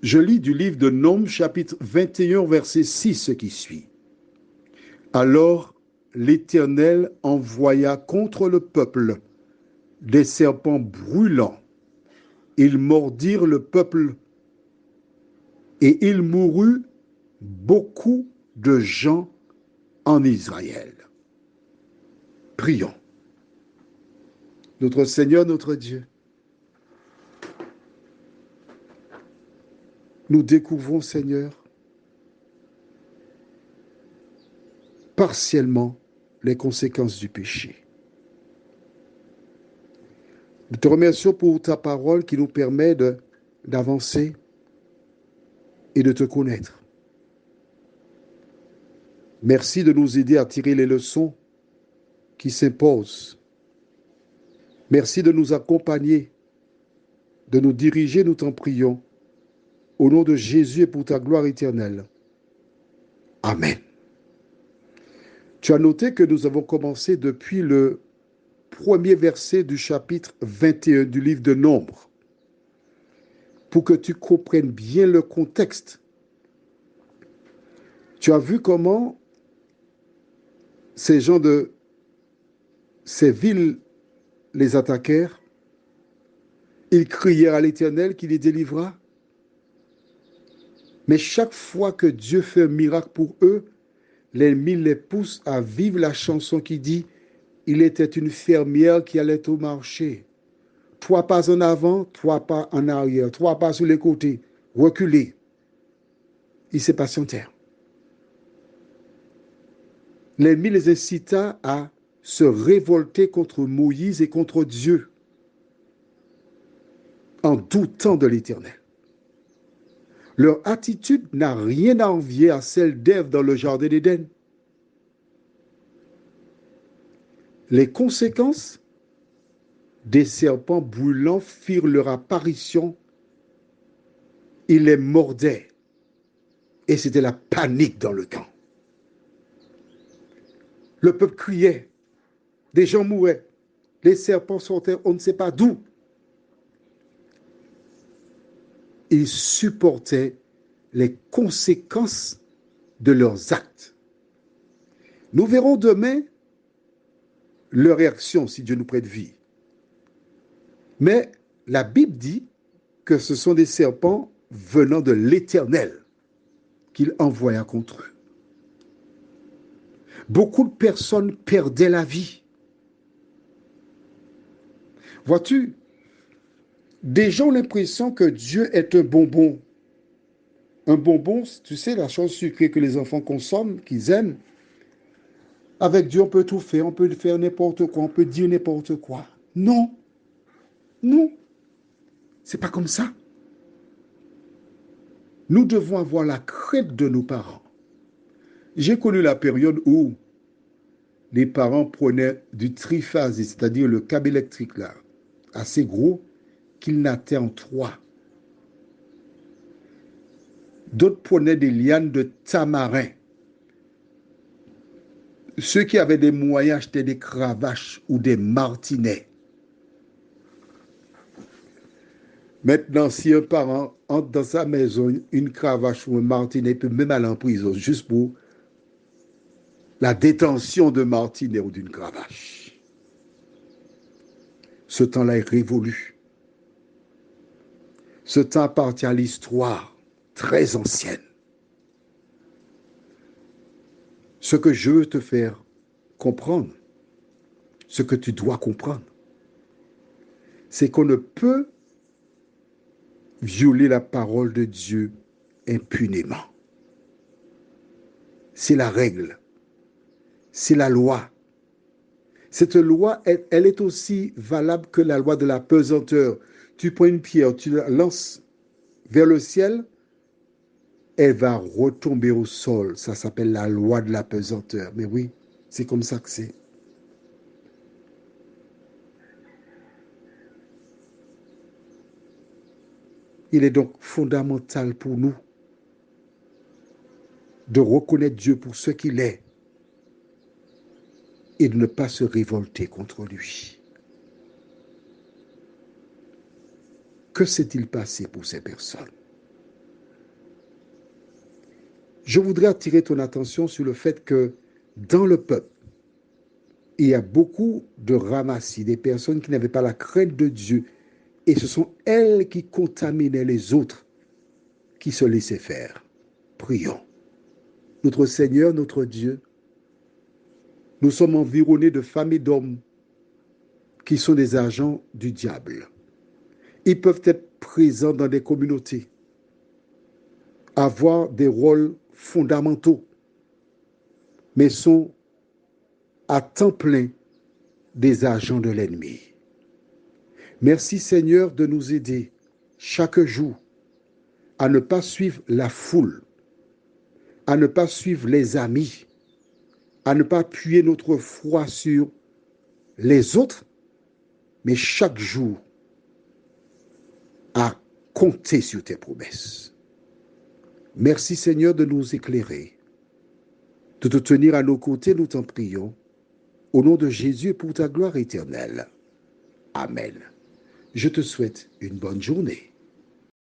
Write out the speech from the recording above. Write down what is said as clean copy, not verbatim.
Je lis du livre de Nombres, chapitre 21, verset 6, ce qui suit. Alors l'Éternel envoya contre le peuple des serpents brûlants. Ils mordirent le peuple et il mourut beaucoup de gens en Israël. Prions. Notre Seigneur, notre Dieu, nous découvrons, Seigneur, partiellement les conséquences du péché. Nous te remercions pour ta parole qui nous permet d'avancer et de te connaître. Merci de nous aider à tirer les leçons qui s'imposent. Merci de nous accompagner, de nous diriger, nous t'en prions, au nom de Jésus et pour ta gloire éternelle. Amen. Tu as noté que nous avons commencé depuis le premier verset du chapitre 21 du livre de Nombres, pour que tu comprennes bien le contexte. Tu as vu comment ces gens de ces villes les attaquèrent. Ils crièrent à l'Éternel qui les délivra. Mais chaque fois que Dieu fait un miracle pour eux, l'ennemi les pousse à vivre la chanson qui dit « Il était une fermière qui allait au marché. 3 pas en avant, 3 pas en arrière, 3 pas sur les côtés, reculez. » Il s'est passé en terre. L'ennemi les incita à se révolter contre Moïse et contre Dieu en doutant de l'Éternel. Leur attitude n'a rien à envier à celle d'Ève dans le jardin d'Éden. Les conséquences des serpents brûlants firent leur apparition. Ils les mordaient et c'était la panique dans le camp. Le peuple criait, des gens mouraient, les serpents sortaient, on ne sait pas d'où. Ils supportaient les conséquences de leurs actes. Nous verrons demain leur réaction si Dieu nous prête vie. Mais la Bible dit que ce sont des serpents venant de l'Éternel qu'il envoya contre eux. Beaucoup de personnes perdaient la vie. Vois-tu, des gens ont l'impression que Dieu est un bonbon. Un bonbon, tu sais, la chose sucrée que les enfants consomment, qu'ils aiment. Avec Dieu, on peut tout faire, on peut faire n'importe quoi, on peut dire n'importe quoi. Non, non, c'est pas comme ça. Nous devons avoir la crainte de nos parents. J'ai connu la période où les parents prenaient du triphasé, c'est-à-dire le câble électrique là, assez gros, qu'ils nattaient en 3. D'autres prenaient des lianes de tamarin. Ceux qui avaient des moyens achetaient des cravaches ou des martinets. Maintenant, si un parent entre dans sa maison une cravache ou un martinet, il peut même aller en prison juste pour la détention de martinet ou d'une cravache. Ce temps-là est révolu. Ce temps appartient à l'histoire très ancienne. Ce que je veux te faire comprendre, ce que tu dois comprendre, c'est qu'on ne peut violer la parole de Dieu impunément. C'est la règle. C'est la loi. Cette loi, elle est aussi valable que la loi de la pesanteur. Tu prends une pierre, tu la lances vers le ciel, elle va retomber au sol. Ça s'appelle la loi de la pesanteur. Mais oui, c'est comme ça que c'est. Il est donc fondamental pour nous de reconnaître Dieu pour ce qu'il est et de ne pas se révolter contre lui. Que s'est-il passé pour ces personnes? Je voudrais attirer ton attention sur le fait que dans le peuple, il y a beaucoup de ramassis, des personnes qui n'avaient pas la crainte de Dieu, et ce sont elles qui contaminaient les autres, qui se laissaient faire. Prions. Notre Seigneur, notre Dieu, nous sommes environnés de femmes et d'hommes qui sont des agents du diable. Ils peuvent être présents dans des communautés, avoir des rôles fondamentaux, mais sont à temps plein des agents de l'ennemi. Merci Seigneur de nous aider chaque jour à ne pas suivre la foule, à ne pas suivre les amis, à ne pas appuyer notre foi sur les autres, mais chaque jour à compter sur tes promesses. Merci Seigneur de nous éclairer, de te tenir à nos côtés, nous t'en prions, au nom de Jésus et pour ta gloire éternelle. Amen. Je te souhaite une bonne journée.